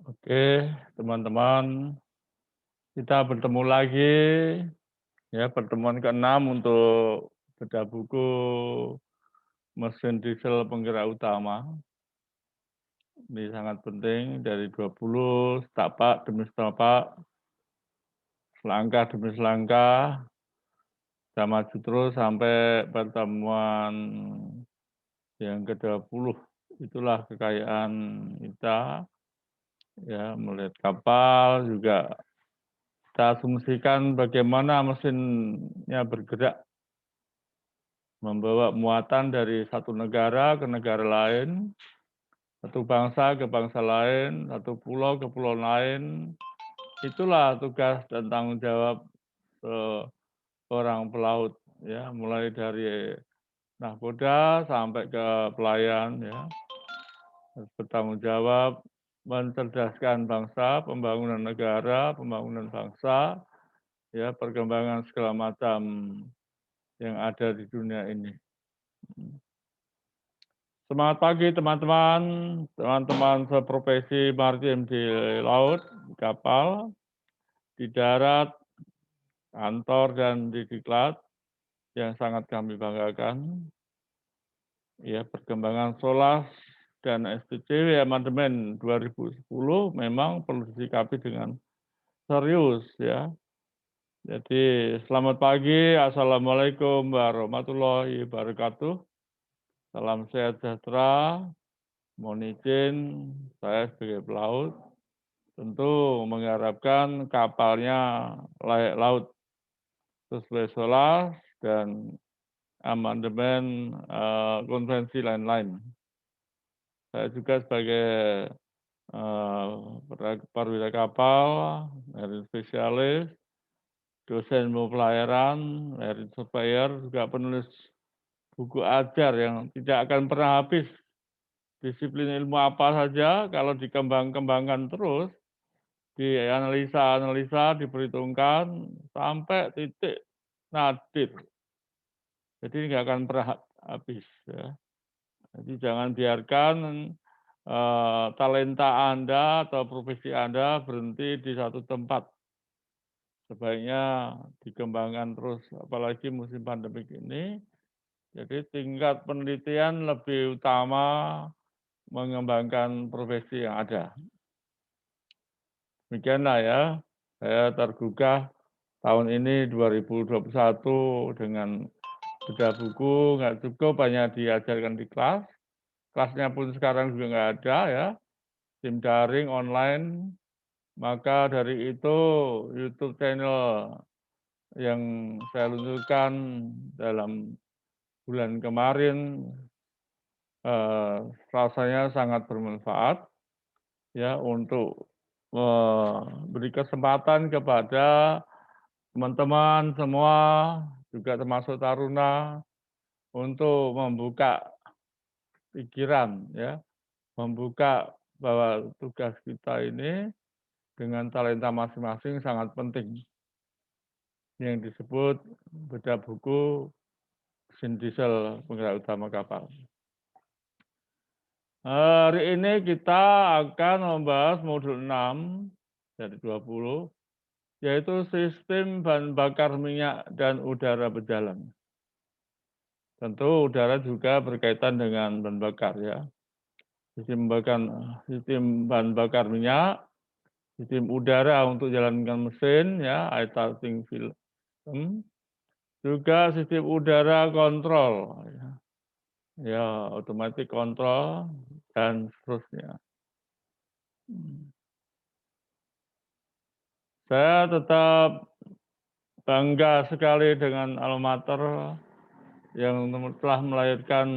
Oke, teman-teman, kita bertemu lagi, ya, pertemuan ke-6 untuk bedah buku mesin diesel penggerak utama. Ini sangat penting dari 20 setapak demi setapak, selangkah demi selangkah, kita maju terus sampai pertemuan yang ke-20. Itulah kekayaan kita, ya, melihat kapal juga kita asumsikan bagaimana mesinnya bergerak, membawa muatan dari satu negara ke negara lain, satu bangsa ke bangsa lain, satu pulau ke pulau lain. Itulah tugas dan tanggung jawab seorang pelaut, ya, mulai dari nahkoda sampai ke pelayan, ya, harus bertanggung jawab mencerdaskan bangsa, pembangunan negara, pembangunan bangsa, ya, perkembangan segala macam yang ada di dunia ini. Semangat pagi teman-teman, teman-teman seprofesi maritim di laut, di kapal, di darat, kantor, dan di diklat yang sangat kami banggakan. Ya, perkembangan SOLAS dan STCW amandemen 2010 memang perlu disikapi dengan serius, ya. Jadi selamat pagi, Assalamualaikum warahmatullahi wabarakatuh. Salam sehat sejahtera. Mohon izin, saya sebagai pelaut tentu mengharapkan kapalnya layak laut sesuai SOLAS dan amandemen konvensi lain-lain. Saya juga sebagai perwira kapal, marine spesialis, dosen ilmu pelayaran, marine surveyor, juga penulis buku ajar yang tidak akan pernah habis. Disiplin ilmu apa saja kalau dikembang-kembangkan terus, dianalisa-analisa, diperhitungkan sampai titik nadir. Jadi nggak akan pernah habis, ya. Jadi jangan biarkan talenta Anda atau profesi Anda berhenti di satu tempat. Sebaiknya dikembangkan terus, apalagi musim pandemik ini. Jadi tingkat penelitian lebih utama mengembangkan profesi yang ada. Demikianlah, ya, saya tergugah tahun ini 2021 dengan bedah buku, nggak cukup hanya diajarkan di kelas. Kelasnya pun sekarang juga nggak ada, ya, SIM daring, online. Maka dari itu YouTube channel yang saya luncurkan dalam bulan kemarin rasanya sangat bermanfaat, ya, untuk memberi kesempatan kepada teman-teman semua, juga termasuk taruna, untuk membuka pikiran, ya, membuka bahwa tugas kita ini dengan talenta masing-masing sangat penting. Yang disebut bedah buku mesin diesel penggerak utama kapal. Hari ini kita akan membahas modul 6 dari 20, yaitu sistem bahan bakar minyak dan udara berjalan. Tentu udara juga berkaitan dengan bahan bakar, ya. Sistem bahan bakar minyak, sistem udara untuk jalankan mesin, ya, air starting system, juga sistem udara kontrol, ya, automatic control, dan seterusnya. Saya tetap bangga sekali dengan alma mater yang telah melahirkan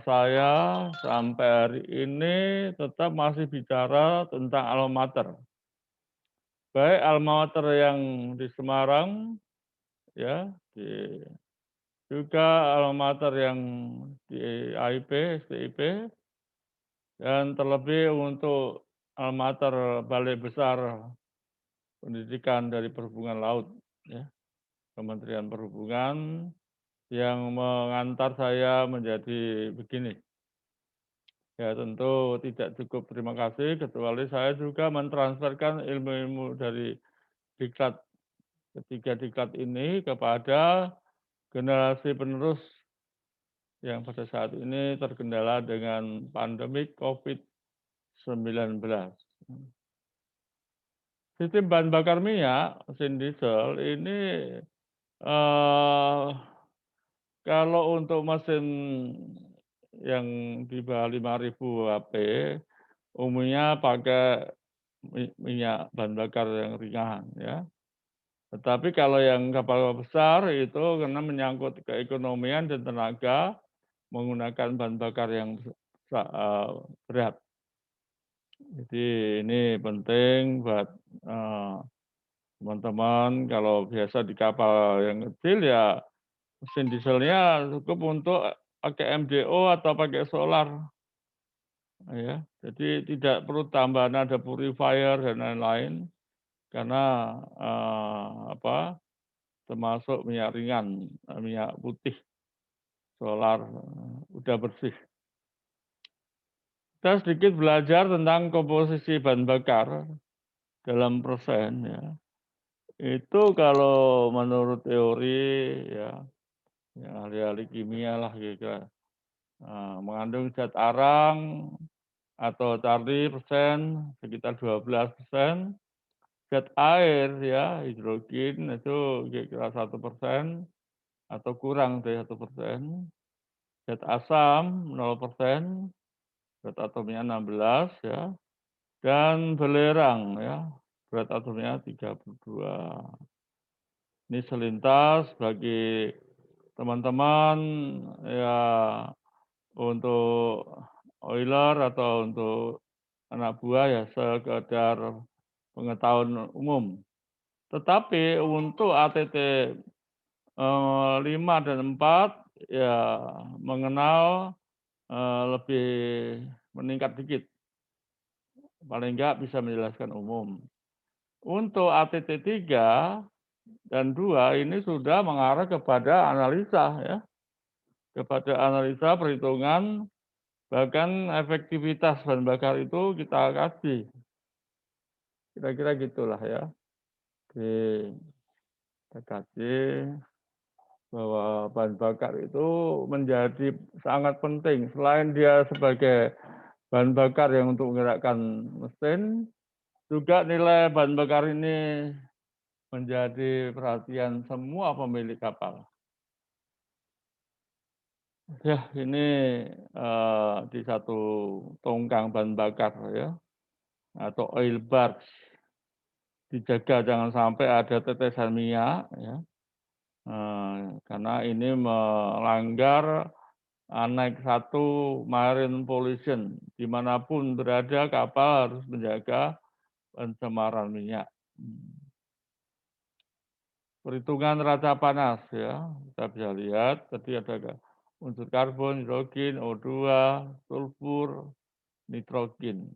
saya sampai hari ini tetap masih bicara tentang alma mater. Baik alma mater yang di Semarang, ya, juga alma mater yang di AIP, STIP, dan terlebih untuk alma mater Balai Besar Pendidikan dari Perhubungan Laut, ya, Kementerian Perhubungan, yang mengantar saya menjadi begini. Ya tentu tidak cukup terima kasih, kecuali saya juga mentransferkan ilmu-ilmu dari diklat ketiga diklat ini kepada generasi penerus yang pada saat ini terkendala dengan pandemi COVID-19. Sistem bahan bakar minyak, mesin diesel ini eh, kalau untuk mesin yang di bawah 5.000 HP, umumnya pakai minyak bahan bakar yang ringan ya. Tetapi kalau yang kapal besar itu karena menyangkut keekonomian dan tenaga, menggunakan bahan bakar yang berat. Jadi ini penting buat, teman-teman kalau biasa di kapal yang kecil ya mesin dieselnya cukup untuk pakai MDO atau pakai solar, ya. Jadi tidak perlu tambahan ada purifier dan lain-lain karena, apa, termasuk minyak ringan, minyak putih, solar, udah bersih. Kita sedikit belajar tentang komposisi bahan bakar dalam persen ya. Itu kalau menurut teori ya, yang ahli-ahli kimia lah kira-kira, mengandung zat arang atau Charlie persen sekitar 12%, zat air ya hidrogen itu kira-kira 1% atau kurang dari 1%, zat asam 0%, berat atomnya 16 ya, dan belerang ya, berat atomnya 32. Ini selintas bagi teman-teman ya untuk oiler atau untuk anak buah ya sekedar pengetahuan umum. Tetapi untuk ATT 5 dan 4 ya mengenal lebih meningkat dikit. Paling enggak bisa menjelaskan umum. Untuk ATT 3 dan 2 ini sudah mengarah kepada analisa ya, kepada analisa perhitungan, bahkan efektivitas bahan bakar itu kita kasih. Kira-kira gitulah ya. Oke, kita kasih bahwa bahan bakar itu menjadi sangat penting. Selain dia sebagai bahan bakar yang untuk menggerakkan mesin, juga nilai bahan bakar ini menjadi perhatian semua pemilik kapal. Ya, ini di satu tongkang bahan bakar ya, atau oil barge. Dijaga jangan sampai ada tetesan minyak ya, karena ini melanggar Aneks 1 Marine Pollution, dimanapun berada kapal harus menjaga pencemaran minyak. Perhitungan neraca panas ya, kita bisa lihat tadi ada unsur karbon, hidrogen, O2, sulfur, nitrogen.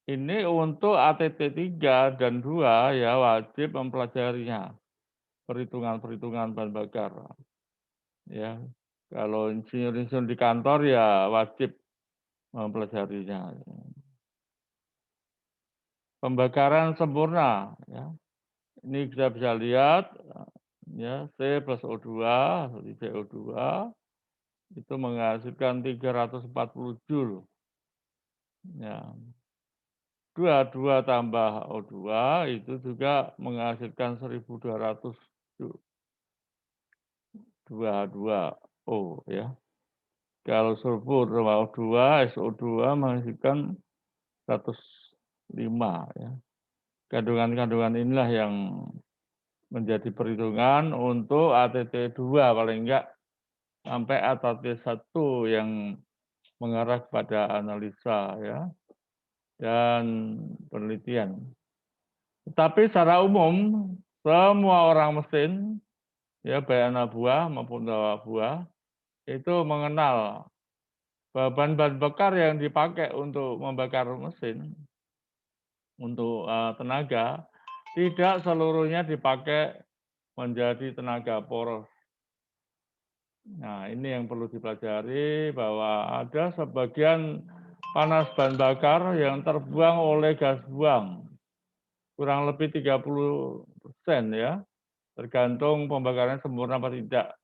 Ini untuk ATT 3 dan 2 ya wajib mempelajarinya, perhitungan-perhitungan bahan bakar. Ya, kalau insinyur-insinyur di kantor ya wajib mempelajarinya. Pembakaran sempurna ya. Ini kita bisa lihat ya C plus O2 seperti CO2 itu menghasilkan 340 Joule. Ya. 2 tambah O2 itu juga menghasilkan 1.200 Joule. 22O ya. Kalau sulfur sama O2, SO2 menghasilkan 105 ya. Kandungan-kandungan inilah yang menjadi perhitungan untuk ATT 2 paling enggak sampai ATT 1 yang mengarah kepada analisa ya dan penelitian. Tetapi secara umum semua orang mesin ya baik anak buah maupun bawah buah itu mengenal bahwa bahan bakar yang dipakai untuk membakar mesin untuk tenaga tidak seluruhnya dipakai menjadi tenaga poros. Nah, ini yang perlu dipelajari bahwa ada sebagian panas bahan bakar yang terbuang oleh gas buang. Kurang lebih 30% ya, tergantung pembakarannya sempurna apa tidak.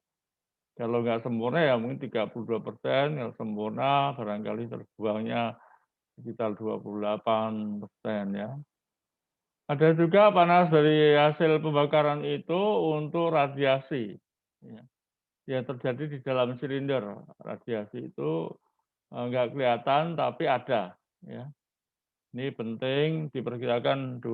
Kalau nggak sempurna ya mungkin 32%, kalau sempurna barangkali terbuangnya sekitar 28% ya. Ada juga panas dari hasil pembakaran itu untuk radiasi ya, yang terjadi di dalam silinder. Radiasi itu nggak kelihatan tapi ada ya. Ini penting diperkirakan 2%.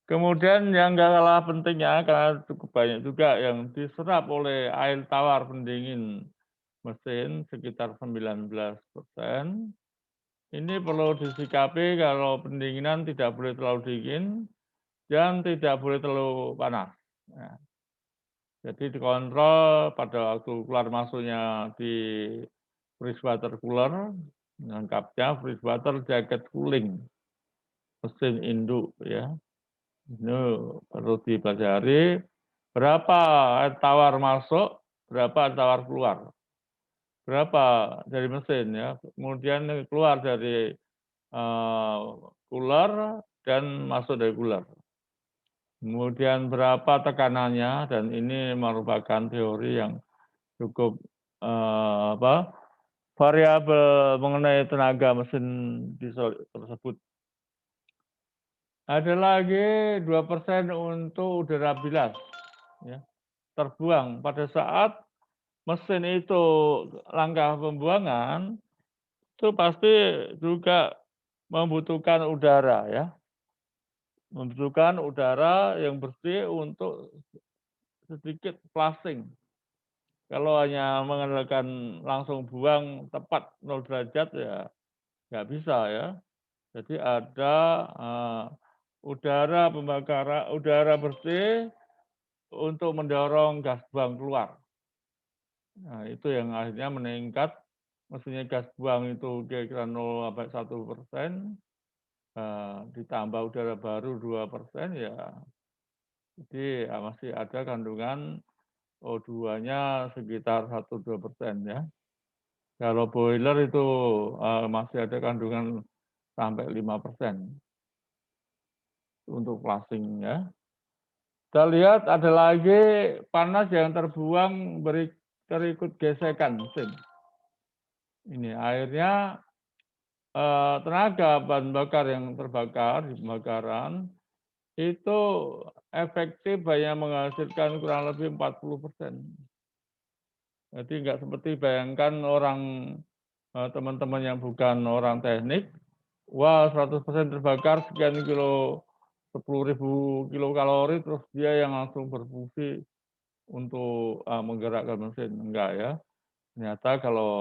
Kemudian yang nggak kalah pentingnya karena cukup banyak juga yang diserap oleh air tawar pendingin mesin sekitar 19%. Ini perlu disikapi kalau pendinginan tidak boleh terlalu dingin dan tidak boleh terlalu panas. Nah, jadi dikontrol pada waktu keluar masuknya di freeze water cooler, lengkapnya freeze water jacket cooling mesin induk ya. Ini perlu dipelajari berapa air tawar masuk, berapa air tawar keluar. Berapa dari mesin ya, kemudian keluar dari cooler dan masuk dari cooler. Kemudian berapa tekanannya dan ini merupakan teori yang cukup variabel mengenai tenaga mesin diesel tersebut. Ada lagi 2% untuk udara bilas ya, terbuang pada saat mesin itu langkah pembuangan itu pasti juga membutuhkan udara ya, membutuhkan udara yang bersih untuk sedikit flushing. Kalau hanya mengandalkan langsung buang tepat 0 derajat ya nggak bisa ya. Jadi ada udara pembakaran, udara bersih untuk mendorong gas buang keluar. Nah, itu yang akhirnya meningkat, mestinya gas buang itu kira-kira 0,1%, ditambah udara baru 2% ya, jadi masih ada kandungan O2-nya sekitar 1-2% ya. Kalau boiler itu masih ada kandungan sampai 5% untuk flushing ya. Kita lihat ada lagi panas yang terbuang terikut gesekan mesin. Ini airnya tenaga bahan bakar yang terbakar di pembakaran itu efektif hanya menghasilkan kurang lebih 40%. Jadi nggak seperti bayangkan orang teman-teman yang bukan orang teknik, wah 100% terbakar sekian kilo, 10.000 kilokalori terus dia yang langsung berfungsi untuk menggerakkan mesin, enggak ya. Ternyata kalau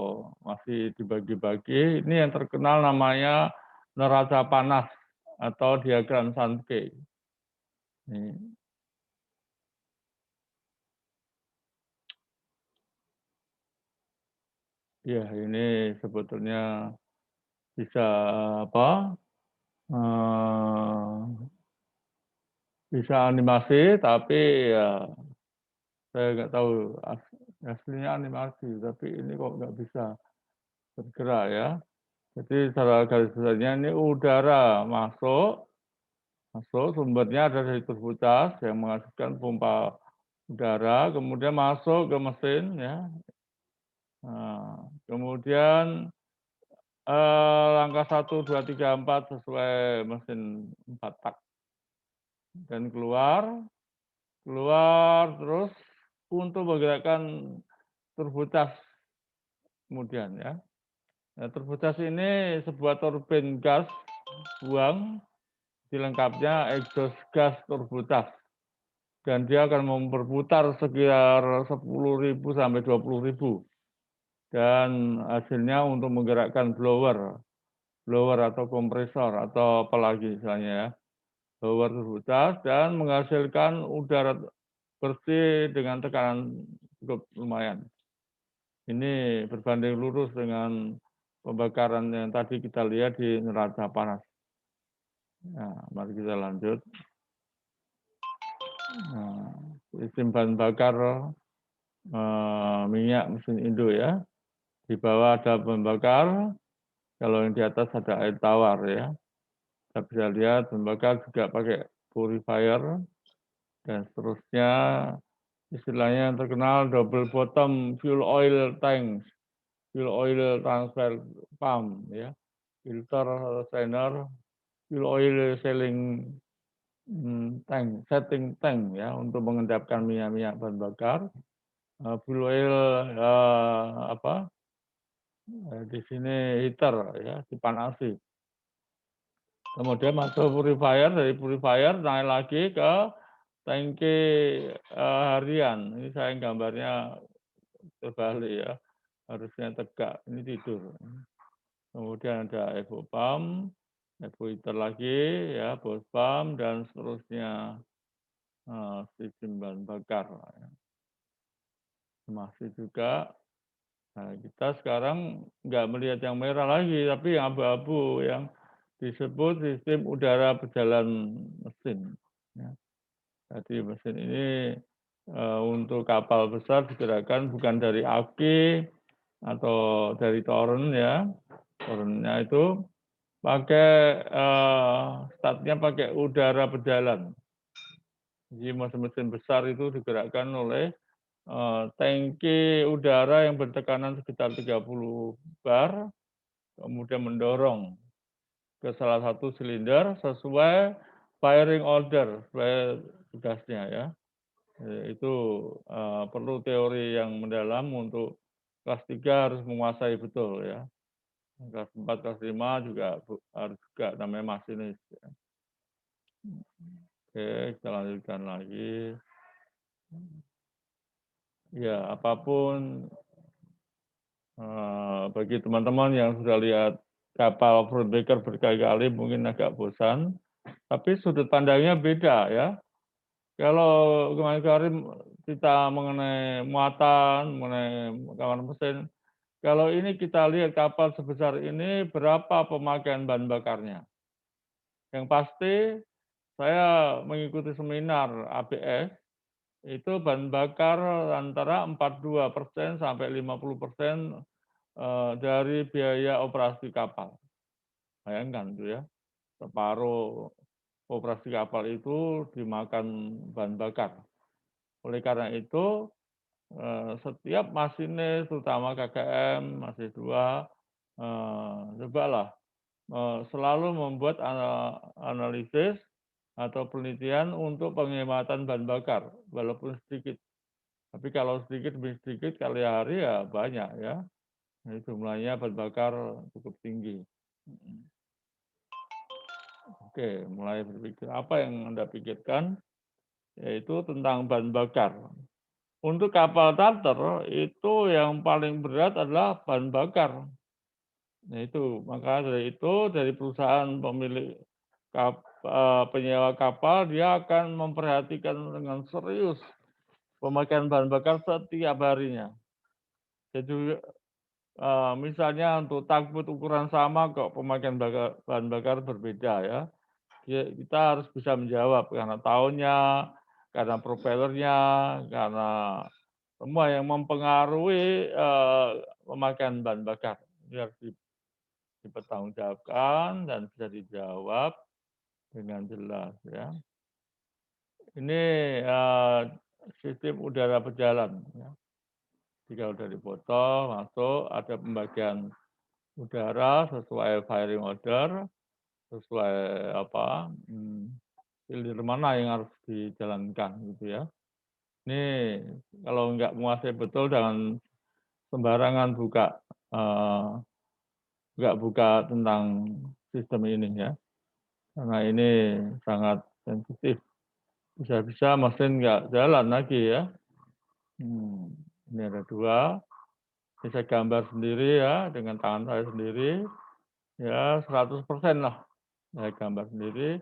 masih dibagi-bagi, ini yang terkenal namanya neraca panas atau diagram Sankey. Ya, ini sebetulnya bisa apa? Bisa animasi, tapi ya saya nggak tahu aslinya animasi, tapi ini kok nggak bisa bergerak ya. Jadi secara garis besarnya ini udara masuk sumbernya ada dari turbo cas yang menghasilkan pompa udara, kemudian masuk ke mesin ya. Nah, kemudian langkah 1, 2, 3, 4 sesuai mesin 4 tak dan keluar terus untuk menggerakkan turbo cas kemudian ya. Nah, turbo cas ini sebuah turbin gas buang, dilengkapnya exhaust gas turbo cas. Dan dia akan berputar sekitar 10.000 sampai 20.000. Dan hasilnya untuk menggerakkan blower atau kompresor atau apalagi misalnya ya. Blower turbo cas dan menghasilkan udara bersih dengan tekanan cukup lumayan. Ini berbanding lurus dengan pembakaran yang tadi kita lihat di neraca panas. Nah, mari kita lanjut. Nah, sistem bahan bakar minyak mesin Indo ya. Di bawah ada bahan bakar, kalau yang di atas ada air tawar ya. Kita bisa lihat bahan bakar juga pakai purifier dan seterusnya. Istilahnya yang terkenal double bottom fuel oil tank, fuel oil transfer pump ya, filter strainer, fuel oil selling tank, setting tank ya untuk mengendapkan minyak-minyak bahan bakar. Fuel oil di sini heater ya, dipanasi. Kemudian masuk purifier, dari purifier naik lagi ke tangki harian. Ini saya gambarnya terbalik ya, harusnya tegak, ini tidur. Kemudian ada evo pump, evo heater lagi ya, bos pump dan seterusnya, sistem bahan bakar. Masih juga. Nah, kita sekarang nggak melihat yang merah lagi, tapi yang abu-abu yang disebut sistem udara berjalan mesin. Ya. Jadi mesin ini untuk kapal besar digerakkan bukan dari aki atau dari toren ya. Torennya itu pakai startnya pakai udara berjalan. Jadi mesin-mesin besar itu digerakkan oleh tangki udara yang bertekanan sekitar 30 bar, kemudian mendorong ke salah satu silinder sesuai firing order, sesuai tugasnya ya. Itu perlu teori yang mendalam untuk kelas 3 harus menguasai betul ya. Kelas 4, kelas 5 juga harus juga namanya masinis. Ya. Oke, kita lanjutkan lagi. Ya, apapun bagi teman-teman yang sudah lihat kapal Broadbaker berkali-kali mungkin agak bosan, tapi sudut pandangnya beda ya. Kalau kemarin kita mengenai muatan, mengenai kamar mesin, kalau ini kita lihat kapal sebesar ini berapa pemakaian bahan bakarnya. Yang pasti saya mengikuti seminar ABS, itu bahan bakar antara 42% sampai 50% dari biaya operasi kapal. Bayangkan tuh ya, separuh operasi kapal itu dimakan bahan bakar. Oleh karena itu, setiap masinis, terutama KKM, masih 2, cobalah selalu membuat analisis atau penelitian untuk penghematan bahan bakar, walaupun sedikit. Tapi kalau sedikit demi sedikit kali hari ya banyak ya. Ini jumlahnya bahan bakar cukup tinggi. Oke, mulai berpikir apa yang Anda pikirkan, yaitu tentang bahan bakar. Untuk kapal charter itu yang paling berat adalah bahan bakar. Nah itu, maka dari itu dari perusahaan pemilik penyewa kapal dia akan memperhatikan dengan serius pemakaian bahan bakar setiap harinya. Jadi misalnya untuk tugboat ukuran sama kok pemakaian bahan bakar berbeda ya. Kita harus bisa menjawab karena tahunnya, karena propellernya, karena semua yang mempengaruhi pemakaian bahan bakar. Ini harus dipertanggungjawabkan dan bisa dijawab dengan jelas ya. Ini sistem udara berjalan ya. Jika sudah dipotong, masuk ada pembagian udara sesuai firing order, sesuai hilir mana yang harus dijalankan gitu ya. Ini kalau nggak menguasai betul jangan sembarangan nggak buka tentang sistem ini ya. Karena ini sangat sensitif. Bisa-bisa mesin nggak jalan lagi ya. Ini ada 2. Ini saya gambar sendiri ya, dengan tangan saya sendiri. Ya 100% lah. Saya gambar sendiri.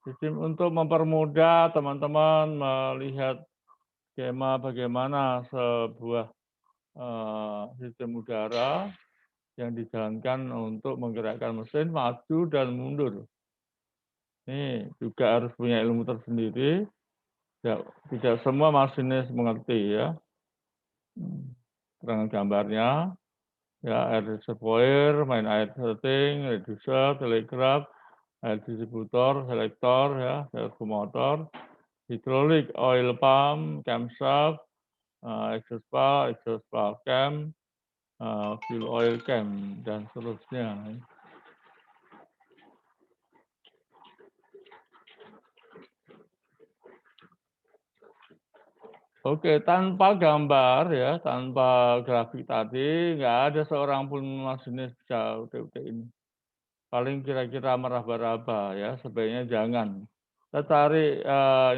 Sistem untuk mempermudah teman-teman melihat skema bagaimana sebuah sistem udara yang dijalankan untuk menggerakkan mesin maju dan mundur. Ini juga harus punya ilmu tersendiri. Tidak semua masinis mengerti ya. Terang gambarnya. ya air reservoir, main air setting, reducer, telegraph, air distributor, selektor, ya, servo motor, hidrolik, oil pump, camshaft, exhaust valve cam, fuel oil cam, dan seterusnya. Oke, tanpa gambar ya, tanpa grafik tadi, nggak ada seorang pun masinis bisa UT-UT ini. Paling kira-kira meraba-raba ya, sebaiknya jangan. Kita cari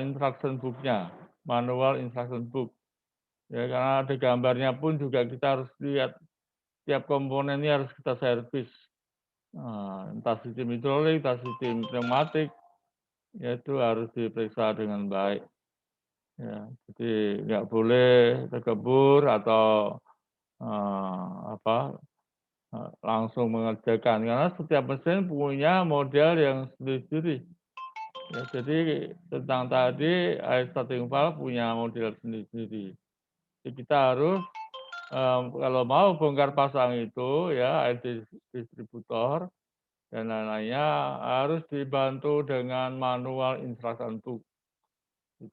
instruction book-nya, manual instruction book. Ya, karena ada gambarnya pun juga kita harus lihat tiap komponen ini harus kita servis. Entah sistem hidrolik, entah sistem pneumatik, ya itu harus diperiksa dengan baik. Ya, jadi nggak boleh terkebur atau langsung mengerjakan karena setiap mesin punya model yang sendiri-sendiri. Ya, jadi tentang tadi air starting valve punya model sendiri-sendiri. Jadi kita harus kalau mau bongkar pasang itu ya air distributor dan lain-lainnya harus dibantu dengan manual instruction book.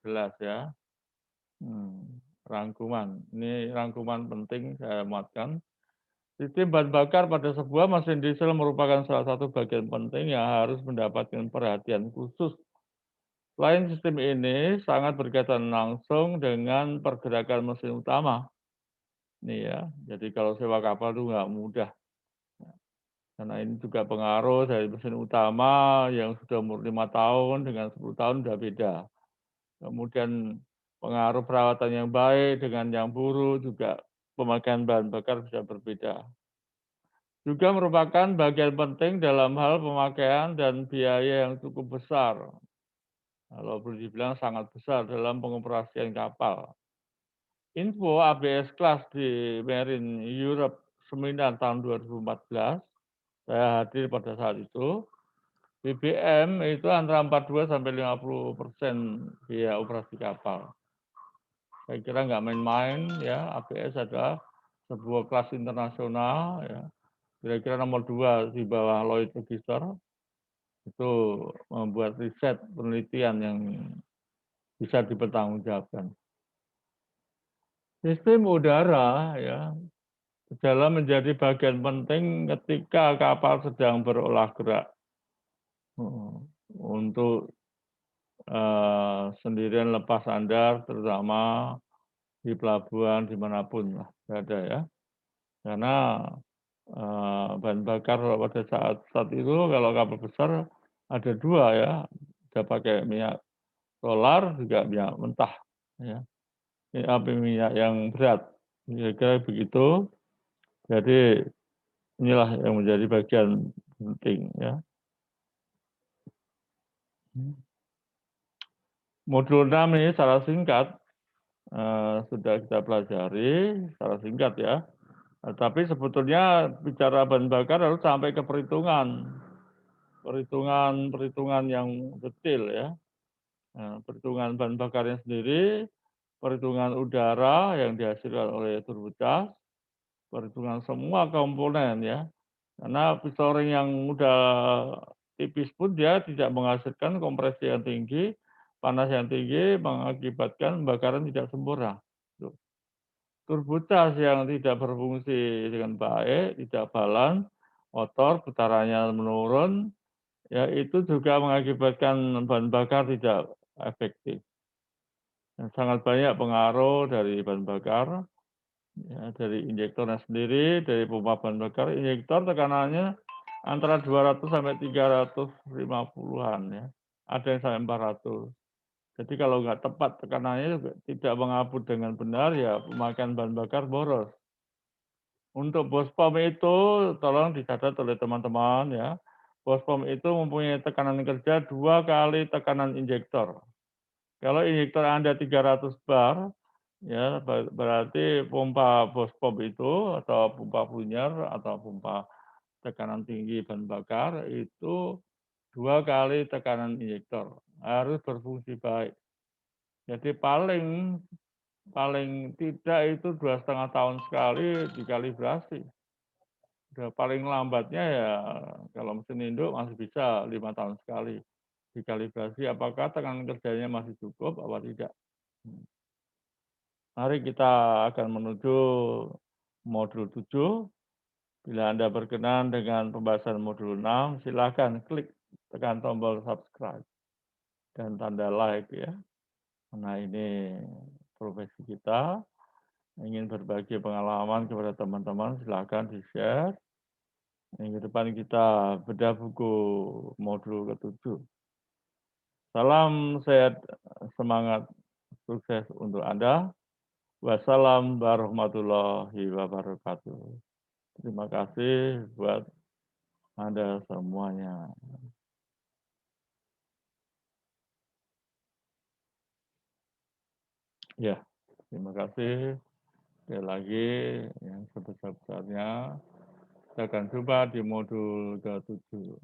Jelas ya. Rangkuman. Ini rangkuman penting saya muatkan. Sistem bahan bakar pada sebuah mesin diesel merupakan salah satu bagian penting yang harus mendapatkan perhatian khusus. Selain sistem ini sangat berkaitan langsung dengan pergerakan mesin utama. Nih ya, jadi kalau sewa kapal itu nggak mudah. Karena ini juga pengaruh dari mesin utama yang sudah umur 5 tahun dengan 10 tahun sudah beda. Kemudian pengaruh perawatan yang baik dengan yang buruk juga pemakaian bahan bakar bisa berbeda. Juga merupakan bagian penting dalam hal pemakaian dan biaya yang cukup besar. Kalau boleh dibilang sangat besar dalam pengoperasian kapal. Info ABS Class di Marine Europe seminar tahun 2014, saya hadir pada saat itu. BBM itu antara 42 sampai 50% biaya operasi kapal. Saya kira nggak main-main ya, ABS adalah sebuah kelas internasional ya. Kira-kira nomor 2 di bawah Lloyd Register itu membuat riset penelitian yang bisa dipertanggungjawabkan. Sistem udara ya dalam menjadi bagian penting ketika kapal sedang berolah gerak untuk sendirian lepas sandar, terutama di pelabuhan dimanapun lah berada ya. Karena bahan bakar pada saat itu kalau kapal besar ada dua ya, ada pakai minyak solar juga minyak mentah ya. Ini api minyak yang berat, kira-kira begitu. Jadi inilah yang menjadi bagian penting ya. Modul 6 ini secara singkat sudah kita pelajari secara singkat ya. Tapi sebetulnya bicara bahan bakar harus sampai ke perhitungan yang detail ya. Perhitungan bahan bakarnya sendiri, perhitungan udara yang dihasilkan oleh turbocharge, perhitungan semua komponen ya. Karena pisau ring yang udah tipis pun dia tidak menghasilkan kompresi yang tinggi, panas yang tinggi mengakibatkan pembakaran tidak sempurna. Turbocharge yang tidak berfungsi dengan baik, tidak balance, motor putarannya menurun, ya itu juga mengakibatkan bahan bakar tidak efektif. Dan sangat banyak pengaruh dari bahan bakar, ya, dari injektornya sendiri, dari pompa bahan bakar. Injektor tekanannya antara 200 sampai 350-an ya. Ada yang sampai 400. Jadi kalau nggak tepat tekanannya juga tidak mengaput dengan benar, ya pemakaian bahan bakar boros. Untuk bospom itu tolong dicatat oleh teman-teman ya. Bospom itu mempunyai tekanan kerja 2 kali tekanan injektor. Kalau injektor Anda 300 bar, ya berarti pompa bospom itu atau pompa plunyer atau pompa tekanan tinggi bahan bakar itu 2 kali tekanan injektor. Harus berfungsi baik. Jadi paling tidak itu 2,5 tahun sekali dikalibrasi. Udah paling lambatnya ya kalau mesin induk masih bisa 5 tahun sekali dikalibrasi apakah tekanan kerjanya masih cukup apa tidak. Mari kita akan menuju modul 7. Bila Anda berkenan dengan pembahasan modul 6, silakan klik tekan tombol subscribe dan tanda like ya. Nah ini profesi kita, ingin berbagi pengalaman kepada teman-teman, silakan di-share. Minggu depan kita bedah buku modul ke-7. Salam sehat, semangat, sukses untuk Anda. Wassalam warahmatullahi wabarakatuh. Terima kasih buat Anda semuanya. Ya, terima kasih. Sekali lagi yang sebesar-besarnya. Kita akan jumpa di modul ke-7.